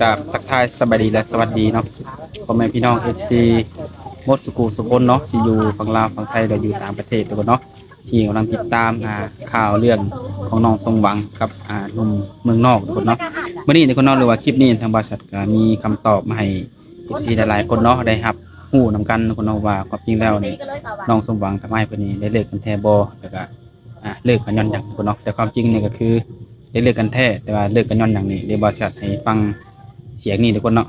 กับทักทายสบายดีและสวัสดีเนาะพ่อแม่พี่น้อง FC หมดสุขุสุคนเนาะที่อยู่ฝั่งลาวฝั่งไทยเราอยู่ต่างประเทศทุกคนเนาะที่กำลังติดตามข่าวเรื่องของน้องสมหวังกับหนุ่มเมืองนอกทุกคนเนาะเมื่อนี้ทุกคนเนาะหรือว่าคลิปนี้ทางบริษัทก็มีคำตอบมาให้ FC หลายๆคนเนาะได้รับฮู้นำกันทุกคนเนาะว่าความจริงแล้วนี่น้องสมหวังกับอ้ายเพิ่นนี่ได้เลิกกันแท้บ่แล้วก็เลิกกันย้อนหยังทุกคนเนาะแต่ความจริงนี่ก็คือได้เลิกกันแท้แต่ว่าเลิกกันย้อนหยังนี่ได้บริษัทให้ฟังเสียงนี่ทุกคนเนาะ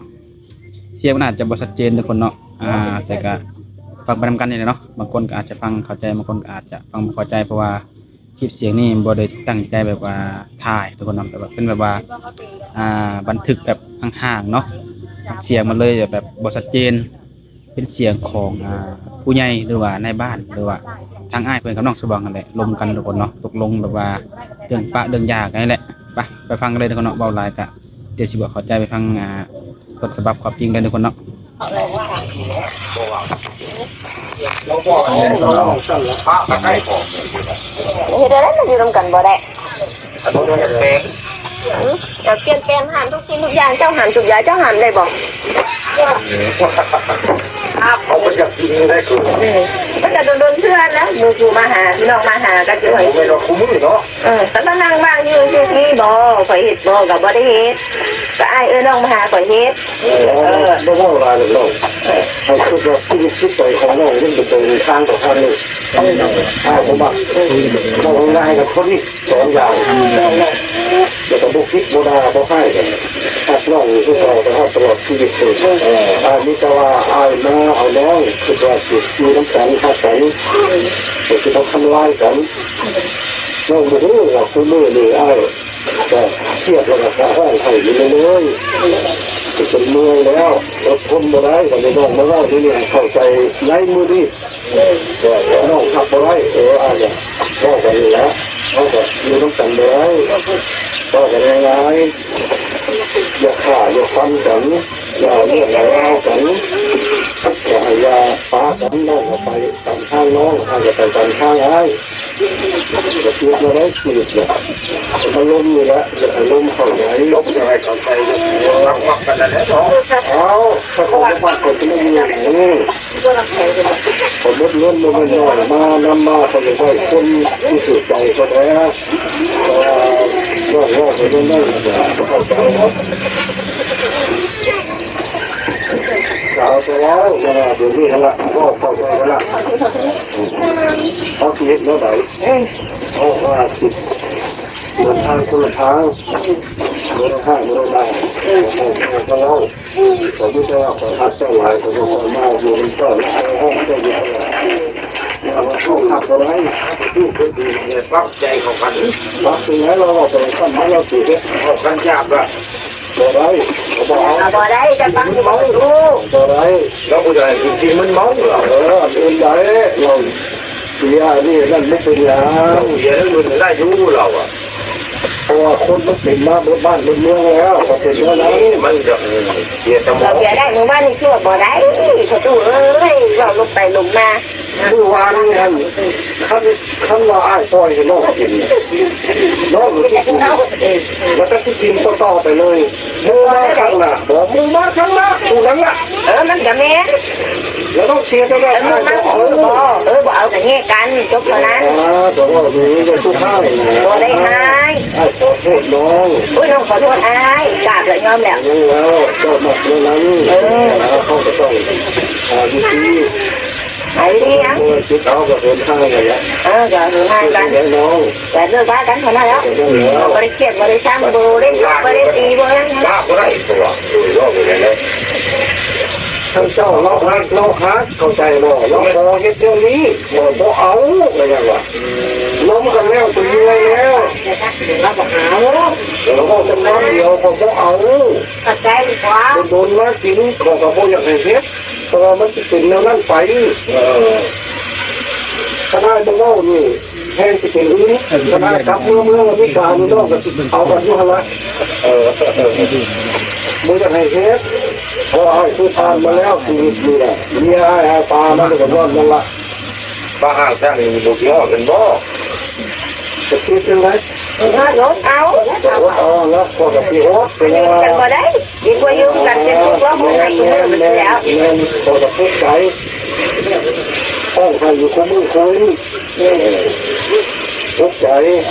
เสียงมันอาจจะบ่ชัดเจนทุกคนเนาะแต่ก็ฟังไปนำกันนี่แหละเนาะบางคนก็อาจจะฟังเข้าใจบางคนก็อาจจะฟังบ่เข้าใจเพราะว่าคลิปเสียงนี่บ่ได้ตั้งใจแบบว่าถ่ายทุกคนเนาะแต่ว่าเป็นแบบว่าบันทึกแบบห่างๆเนาะเสียงมันเลยแบบบ่ชัดเจนเป็นเสียงของผู้ใหญ่หรือว่าในบ้านหรือว่าทางอ้ายเพิ่นกับน้องสมหวังนั่นแหละลมกันทุกคนเนาะตกลงแบบว่าเรื่องปะเรื่องยากันนี่แหละไปฟังกันเลยทุกคนเนาะเว้าหลายก็เดี๋ยวสิบ่เข้าใจไปฟังต้นฉบับความจริงกันทุกคนเนาะเฮ็ดได้แล้วมันอยู่นำกันบ่ได้จะเปลี่ยนแปลงหันทุกสิ่งทุกอย่างเจ้าหันทุกอย่างเจ้าหันได้บ่เขาไม่อยากกินได้คือมันจะโดนเพื่อนแล้วหมู่มาหาพี่น้องมาหาก็จะให้ไม่เราคุ้มเนาะแต่ก็นั่งว่างอยู่ที่บ่ข่อยเฮ็ดบ่ก็บ่ได้เฮ็ดก็อ้ายน้องมาหาข่อยเฮ็ดไม่ต้องรายเลยน้องให้คือว่าชีวิตจิตใจของน้องนี่เป็นทางต่อทางนี่ผมว่าเราง่ายกับคนนี้สองอย่างเดี๋ยวต้องบุกคิดโบราณเขาให้กันถ้าน้องที่เราจะให้ตลอดชีวิตเลยนี่ก็ว่าอ้ายมาเอาน้องคือว่าจิตมีน้ำแข็งข้าแข็งคือต้องทำลายกันน้องไม่รู้ว่าคือมือนี่อ้ายแต่เทียบแล้วก็ห้องไข่อยู่เลยเป็นเมื่อยแล้วอดทนมาได้แต่น้องมาว่าที่นี่เข้าใจไล่มือดิแต่น้องขับมาได้อาจจะก็กันแล้วเขาก็มีน้ำแข็งเลยก็กันยังไงอย่าฆ่าอย่าฟันกันอย่าเลือดไหลเอากันอย่าอย่าฟ้ากันน้องไปตามข้างน้องอาจจะไปตามข้างไอ้จะเชื่อมาได้ชีวิตเนี่ยมันล้มอยู่แล้วจะล้มเข้าไหนล้มยังไงเข้าใจรักมักกันแล้วน้องเอาถ้าเขาไม่ฟังคนที่ไม่มีอย่างนี้ผมลดเลื่อนลงมาหน่อยมานำมาคนจะได้คนที่สุดใจก็แล้วก็ไปได้ได้เข้าใจเอาไปแล้วเดี๋ยวนี้กันละก็เข้าใจกันละเขาคิดแล้วไหนโอ้ว่าคิดเดินทางคนละทางเดินทางไม่ได้ก็แล้วผมไม่ได้ขอทักเจ้าหลายผมก็มาอยู่ในซอยห้องเจ้าอยู่เอาเข้าขับอะไรที่คนดีเนี่ยปรับใจของกันปรับสิ่งไหนเราไปขั้นให้เราสิเอากันยากละบ่ได้บ่ได้จะฟังที่บ่รู้บ่ได้เราบ่ได้จริงๆมันเมาเหรออื่นได้เราเสียนี่นั่นไม่เป็นอย่างเสียแล้วมันได้อยู่เราอ่ะเพราะว่าคนมันเป็นมาบนบ้านบนเมืองแล้วก็เป็นเรื่องนั้นมันจะเสียสมองเราเสียได้หมู่บ้านนี่คือบ่ได้เขาตู้เอ้ยเราลงไปลงมาคือวานนี่ขั้นว่าอ้ายซอยให้น้องกินน้องที่กินแล้วก็ที่กินต่อไปเลยมือมาครั้งละบอกมือมาครั้งละตูนั้นละมันจะแม่แล้วต้องเชียร์กันได้บ่เอาแต่แยกกันจบเท่านั้นแต่ว่าหนูจะสู้ข้าวบ่ได้หายขอโทษน้องน้องขอโทษอ้ายกราบเลยยอมแล้วแล้วเจ้าหมักเรื่องนั้นเขาก็ต้องดูดีไอ้เลี้ยงคิดเอากับเดินทางอะไรจะเดินทางกันน้องแต่เลิกว่ากันเท่านั้นแล้วบริเกียรบริช่างบริบริตีบริบ้าอะไรตัวโลกอะไรเลยท่านเจ้าเราฮักเข้าใจบ่เราพอเฮ็ดเรื่องนี้บ่เอาอะไรอย่างวะล้มกันแล้วตัวยังไงแล้วเราบอกเอาเราก็จะน้ำเดียวก็บ่เอาเข้าใจดีกว่าโดนมากินของกับพวกอย่างไรเฮ็ดเพราะมันจะเป็นแนวนั้นไปขนาดเล่านี่แทนจะเป็นอื่นขนาดกับเมื่อวิการนี่ต้องเอากันอยู่ละมือจะให้เฮ็ดพอให้คือทานมาแล้วชีวิตนี่แหละมีให้ปลามันก็ร้อนนั่นละปลาห่างแท้นี่ลูกย่อเป็นบ่จะคิดยังไงรถเอาแล้วพอกับพี่โอ๊ตเป็นยังไงกันบ่ได้ ดีกว่ายุ่งกันเป็นทุกข์แล้วมึงให้กูเลิกไปแล้ว แม่พอจะพูดใจห้องใครอยู่คุ้มคุยทุกใจ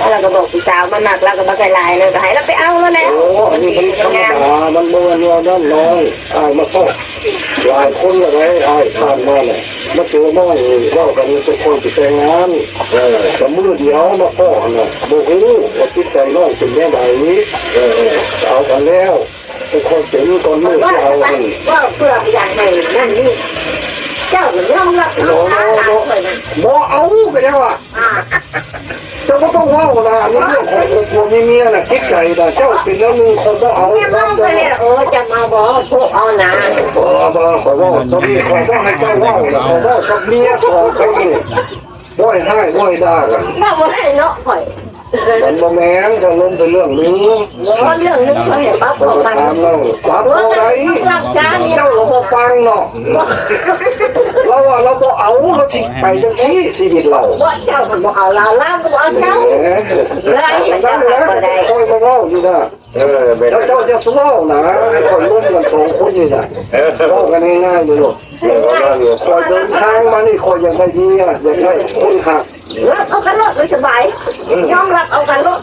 เราก็บอกพี่สาวมันหนักเราก็มาใส่ลายเลยก็ให้เราไปเอาแล้วแหละ โอ้อันนี้มันธรรมดามันเมื่อเนี่ยนั่นน้อยอายมาพ่อหลายคนอะไรอายผ่านมาเนี่ยมาเจอน้อยเล่ากันทุกคนไปแต่งงานแต่มือเดียวมาพ่อเนี่ยบอกให้รู้ว่าจิตใจน้อยเป็นแม่ใดนี้เอากันแล้วเป็นคนเจ๋งตอนมือ ว่า ที่เอา ว่าเพื่ออย่างไรนั่นนี่เจ้าเหมือนเราละ โน้บ่เอาไปแล้วอ่ะเจ้าก็ต้องว่านะเรื่องของตัวมีเมียน่ะคิดใจนะเจ้าเป็นแล้วนึงคนก็เอา เนี่ยมันก็เลยจะมาบอกพวกเอานะ ขอว่าต้องมีขอว่าให้เจ้าว่าขอว่ากับเมียสองคนด้อยให้ด้อยด่ากัน ว่าบ่ให้เนาะข่อย มันบ่แม่นจะล้มไปเรื่องนึง เรื่องนึงเขาเห็นปั๊บ เรา มัน ถามเราปั๊บอะไรเจ้าเราบ่ฟังเนาะเราว่าเราบ่เอาเราสิไปจังซี่ชีวิตเรา ว่าเจ้ามันบอกเอาเราก็บอกเจ้า เลยนั่นแหละคอยมาเล่าอยู่นะแล้วเจ้าจะสู้นะให้คนร่วมกันสองคนนี่นะเล่ากันง่ายๆเลยหรอกคอยเดินทางมานี่คอยอย่างไรดีอ่ะอย่างไรคนหัก รับเอากันรถไม่สบายช่องรับเอากันรถ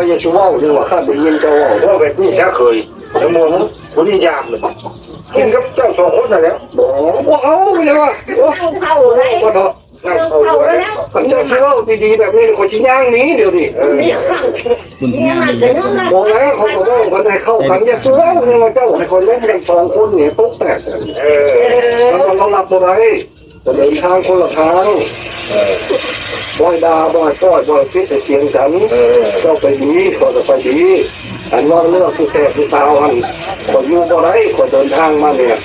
อย่าชูว่าจังหวะข้าไปยินเจ้าว่าแบบนี้แค่เคยสมองคนนี้ยามเลยกินกับเจ้าสองคนนั่นแหละบอกเอาไปเลยว่า เข้าเลย ว่าเถอะนั่งเข้าเลยขันเจ้าชูว่าดีๆแบบนี้คนชิ้นย่างนี้เดี๋ยวนี้ คุณพี่ เนี่ยมัน นี่ จะนุ่มนะ บอกแล้วเขาบอกว่าคนให้เข้ากันอย่าชูว่าเนี่ยเจ้าให้คนเล่นกันสองคนเนี่ยตุ๊กแตกแล้วเราหลับอะไรจะเดินทางคนละทางบ่อยดาบ่อยก้อยบ่อยฟิตแต่เสียงกันเจ้าไปดีก็จะไปดีอันว่าเรื่องที่แท้ที่ตาอันคนอยู่บ่ได้คนเดินทางมาเนี่ย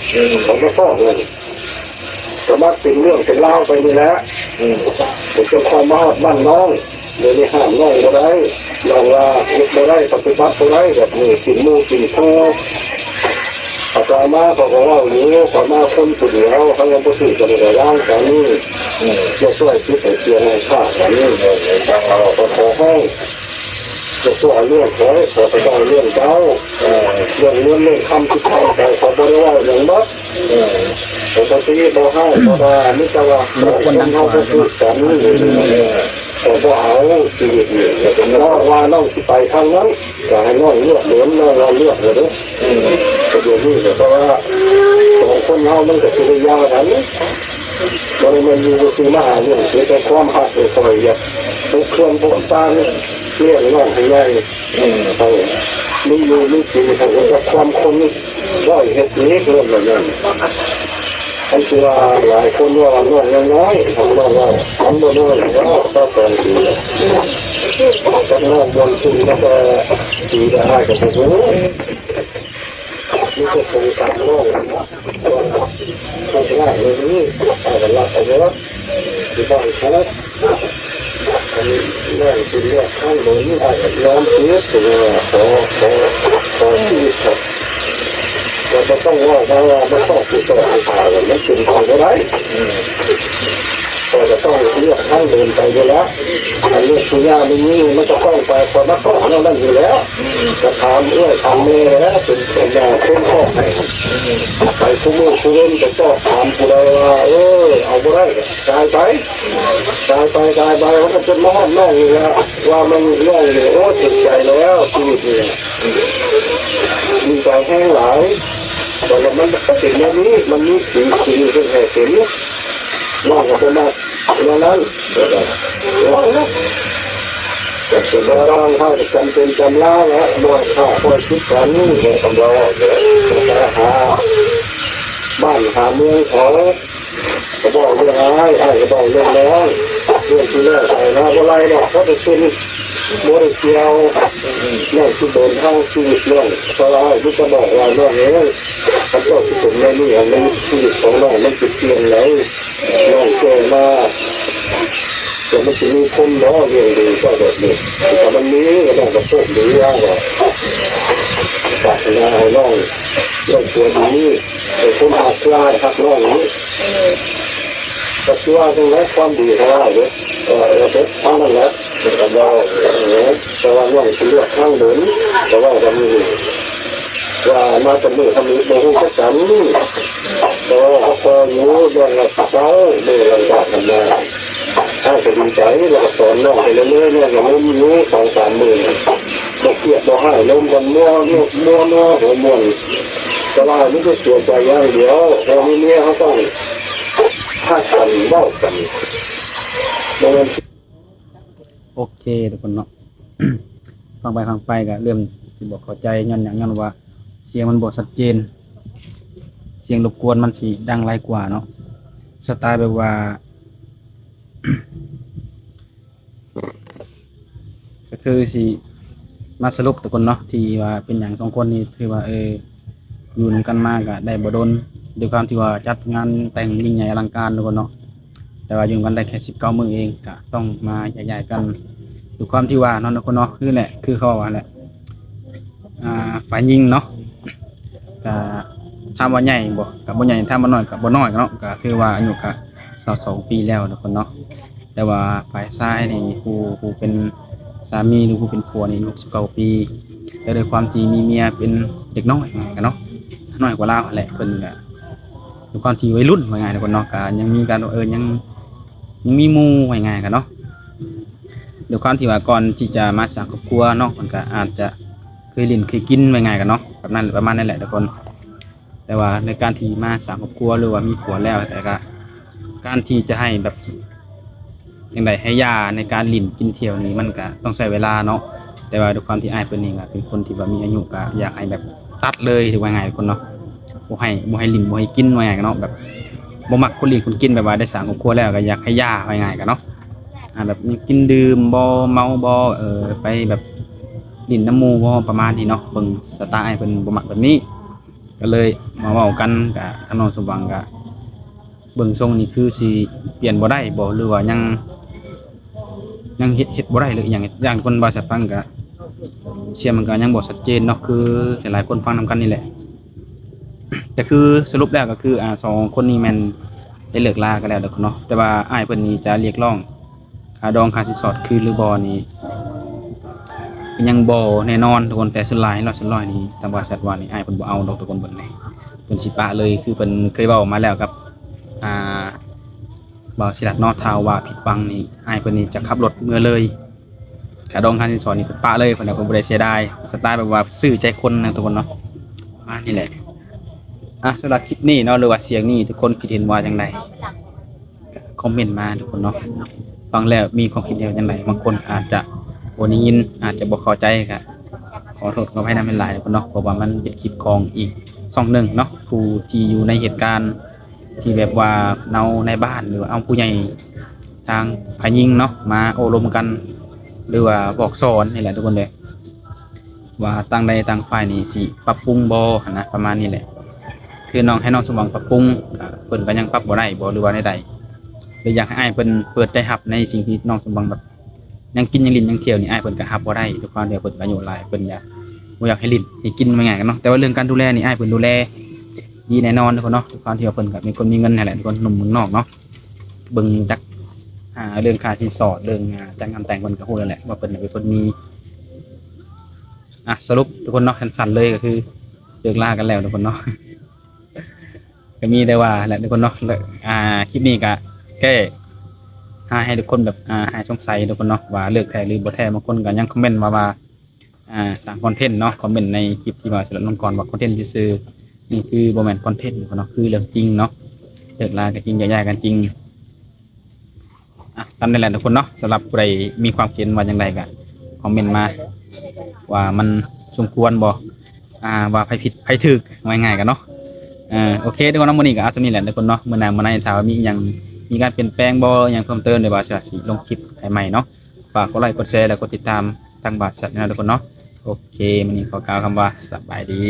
เขาจะฟ้องเลยสามารถเป็นเรื่องเป็นเล่าไปนี่แหละผมจะคอยมาบ้านน้องเดี๋ยวนี้ห้ามน้องบ่ได้น้องว่าบ่ได้ปฏิบัติบ่ได้แบบนี้กินมูกินคู่อาจารย์มาเขาก็ว่าอยู่เขามาคนผู้เดียวเขายังบ่ถือกันเลยร่างกันนี่จะช่วยคิดให้เสียให้ข้ากันนี่เราก็ขอให้จะช่วยเรื่องขอให้ขอไปต้องเรื่องเจ้าเรื่องเงินเรื่องคำที่ทำแต่ขอบ่ได้ว่าอย่างนั้นผมก็ตีบ่ให้บ่ได้มิจะว่าคนเขาก็คือกันผมก็เอาชีวิตนี่แต่น้องว่าน้องสิไปทางนั้นก็ให้น้องเลือกเหมือนน้องเราเลือกเลยเด้อก็อยู่นี่เพราะว่าสองคนเรามันก็คือยาวกันบริเวณอยู่ที่มหาเรื่องคือแต่ความหักเลยคอยอยากทุกเครื่องพวกสร้างเลี้ยงน้องให้ใหญ่เขามีอยู่มีกินเขาจะความคนร้อยเฮ็ดนี้เรื่องแบบนั้นอันคือว่าหลายคนว่าน้องยังน้อยผมบอกว่าทำบ่น้อยก็ต้องสอนดีแต่น้องบนสุดก็ดีได้กับผมนี่ก็คงสามโลกคงง่ายเลยนี่เอาละเอาละที่บ้านเขาอันนี้แม่คุณเนี่ยข้างบนนี่อาจจะน้ำเสียตัวขอชีวิตครับเราจะต้องว่าไม่ต้องติดต่อทางกันไม่ถึงทางก็ได้ก็จะต้องเลือกทางเดินไปอยู่แล้วอันนี้สุญญาไม่มีมันจะต้องไปคนนักต่อนั่นอยู่แล้วจะทำทำเมย์แล้วเป็นอย่างเช่นข้อให้ไปคู่มือคู่เล่นจะชอบถามผู้ใดว่าเอาผู้ใดตายไปเขาก็จะมองน้องอยู่แล้วว่ามันน้องเนี่ยโอ้จิตใจแล้วชีวิตเนี่ยมีใจแห้งหลายแต่มันเป็นอย่างนี้มันมีสิ่งที่แห่เห็นน้องก็เป็นแบบนั้นแต่เป็นร่างข้าจำเป็นจำล่าแล้วบ่อยข้าบ่อยคิดกันนี่เลยกำลังจะหาบ้านหาเมืองเขาก็บอกเรื่องอะไรก็บอกเรื่องแล้วเรื่องที่แรกอะไรนะอะไรเนี่ยเขาจะเป็นบริเกียวเรื่องที่เดินทางชีวิตเรื่องอะไรที่จะบอกว่าเรื่องนี้เขาเจ้าที่ผมในนี่อันนี้ชีวิตของเราไม่ติดเตียนแล้วน้องเจอมาจะไม่ถึงมีคนล้อเรียงดีก็แบบนี้แต่มันนี้ก็ต้องกระโชกดีว่าตัดหน้าให้น้องเรื่องตัวนี้เป็นคนหักลายหักน้องนี้ก็คือว่าตรงนั้นความดีของเราเนี่ยเราเป็นทั้งนั้นแหละแต่ว่าน้องจะเลือกข้างเดินแต่ว่าจะมี ว่ามาจะมีคำนี้ในห้องจัดสรรก็เขาพออยู่เรื่องกับเจ้าเรื่องอะไรต่างๆนะถ้าจะดีใจเราสอนน้องไปเรื่อยๆเนี่ยอย่างนี้2-3 หมื่นบ่เกลียดบ่ให้ลมกันมัวหัวม่วนแต่ว่านี่ก็เสียใจอย่างเดียวพอมีเนี่ยเขาต้องถ้ากันเว้ากันบ่แม่น โอเคทุกคนเนาะ ฟังไปก็เริ่มสิบ่เข้าใจย้อนหยังย้อนว่าเสียงมันบ่ชัดเจนเสียงรบกวนมันสิดังหลายกว่าเนาะสไตล์แบบว่า ก็คือสิมาสรุปทุกคนเนาะที่ว่าเป็นอย่างสองคนนี้คือว่าอยู่นำกันมาก็ได้บ่โดนด้วยความที่ว่าจัดงานแต่งยิ่งใหญ่อลังการทุกคนเนาะแต่ว่าอยู่กันได้แค่19 มื้อเองก็ต้องมาใหญ่ๆกันด้วยความที่ว่าเนาะทุกคนเนาะคือแหละคือเขาว่าแหละฝ่ายหญิงเนาะก็ถามว่าใหญ่บ่ก็บ่ใหญ่ถามว่าน้อยก็บ่น้อยเนาะก็คือว่าอายุก็22 ปีแล้วทุกคนเนาะแต่ว่าฝ่ายชายนี่ผู้เป็นสามีหรือผู้เป็นผัวนี่69 ปีแต่ด้วยความที่มีเมียเป็นเด็กน้อยไงกันเนาะน้อยกว่าเราแหละเพิ่นก็ด้วยความที่วัยรุ่นว่าไงทุกคนเนาะก็ยังมีการยังมีหมู่ว่าไงกันเนาะด้วยความที่ว่าก่อนที่จะมาสร้างครอบครัวเนาะมันก็อาจจะเคยเล่นเคยกินว่าไงกันเนาะแบบนั้นประมาณนั้นแหละทุกคนแต่ว่าในการที่มาสร้างครอบครัวหรือว่ามีผัวแล้วแต่ก็การที่จะให้แบบอย่างไรให้ยาในการลิ้นกินเที่ยวนี้มันก็ต้องใช้เวลาเนาะแต่ว่าด้วยความที่อ้ายเพิ่นนี่ก็เป็นคนที่ว่ามีอายุก็อยากให้แบบตัดเลยถือว่าไงคนเนาะบ่ให้ลิ้นบ่ให้กินว่าไงกันเนาะแบบบ่มักคนลิ้นคนกินแบบว่าได้สร้างครอบครัวแล้วก็อยากให้ยาว่าไงกันเนาะแบบกินดื่มบ่เมาบ่ไปแบบลิ้นน้ำหมู่บ่ประมาณนี้เนาะเบิ่งสไตล์อ้ายเพิ่นบ่มักแบบนี้ก็เลยมาเว้ากันกับทางน้องสมหวังก็เบิ่งทรงนี่คือสิเปลี่ยนบ่ได้บ่หรือว่ายังเฮ็ดบ่ได้เลยอย่างคนบ่ชัดฟังก็เสียงมันก็ยังบ่ชัดเจนเนาะคือหลายๆคนฟังนำกันนี่แหละ แต่คือสรุปแล้วก็คือสองคนนี้แม่นได้เลิกลากันแล้วเด้อเนาะแต่ว่าอ้ายเพิ่นนี่จะเรียกร้องค่าดองค่าสินสอดคืนหรือบ่นี่ยังบ่แน่นอนทุกคนแต่ส่วนหลาย100%นี่ตามว่าชัดว่านี่อ้ายเพิ่นบ่เอาดอกทุกคนเบิ่งนี่เพิ่นสิปะเลยคือเพิ่นเคยเว้ามาแล้วกับบ่าวศิรัตน์เนาะท้าวว่าผิดหวังนี่อ้ายเพิ่นนี่จะขับรถเมื่อเลยค่าดองค่าสินสอดนี่เพิ่นปะเลยเพิ่นน่ะเพิ่นบ่ได้เสียดายสไตล์แบบว่าซื้อใจคนนะทุกคนเนาะนี่แหละสำหรับคลิปนี้เนาะหรือว่าเสียงนี้ทุกคนคิดเห็นว่าจังไดคอมเมนต์มาทุกคนเนาะฟังแล้วมีความคิดเห็นจังไดบางคนอาจจะบ่ได้ยินอาจจะบ่เข้าใจก็ขอโทษขออภัยนำเป็นหลายทุกคนเนาะเพราะว่ามันเป็นคลิปของอีกช่องหนึงเนาะผู้ที่อยู่ในเหตุการณ์ที่แบบว่าเอาในบ้านหรือว่าเอาผู้ใหญ่ทางฝ่ายหญิงเนาะมาอบรมกันหรือว่าบอกสอนนี่แหละทุกคนเลยว่าต่างใดต่างฝ่ายนี่สิปรับปรุงบ่นะประมาณนี้แหละคือน้องให้น้องสมหวังปรับปรุงเพิ่นก็ยังปรับบ่ได้บ่หรือว่าใดๆเลยอยากให้อ้ายเพิ่นเปิดใจรับในสิ่งที่น้องสมหวังแบบยังกินยังลิ้นยังเที่ยวนี่อ้ายเพิ่นก็รับบ่ได้ด้วยความที่เพิ่นอายุหลายเพิ่นบ่อยากให้ลิ้นให้กินมันง่ายกันเนาะแต่ว่าเรื่องการดูแลนี่อ้ายเพิ่นดูแลดีแน่นอนทุกคนเนาะด้วยความที่เพิ่นก็เป็นคนมีเงินนั่นแหละทุกคนหนุ่มเมืองนอกเนาะเบิ่งจักเรื่องค่าสินสอดเรื่องจัดงานแต่งเพิ่นก็ฮู้แล้วแหละว่าเพิ่นเป็นคนมีสรุปทุกคนเนาะสั้นๆเลยก็คือเลิกลากันแล้วทุกคนเนาะก็มีได้ว่าแหละทุกคนเนาะคลิปนี้ก็แก้ให้ทุกคนแบบหายสงสัยทุกคนเนาะว่าเลิกแท้หรือบ่แท้บางคนก็ยังคอมเมนต์มาว่าสร้างคอนเทนต์เนาะคอมเมนต์ในคลิปที่ว่าสำหรับน้องกรว่าคอนเทนต์ซื่อๆนี่คือบ่แม่นคอนเทนต์ทุกคนเนาะคือเรื่องจริงเนาะเลิกลากันจริงแยกๆกันจริงตามนั้นแหละทุกคนเนาะสำหรับใครมีความคิดว่าจังไดก็คอมเมนต์มาว่ามันสมควรบ่ว่าไผผิดไผถูกง่ายๆกันเนาะโอเคทุกคนเนาะมื้อนี้ก็เอาซำนี้แหละทุกคนเนาะมื้อหน้าถ้าว่ามีหยังมีการเปลี่ยนแปลงบ่หยังเพิ่มเติมหรือว่าสิลงคลิปให้ใหม่เนาะฝากกดไลค์กดแชร์แล้วกดติดตามทางบาทสัตว์นะทุกคนเนาะโอเคมื้อนี้ขอกล่าวคำว่าสบายดี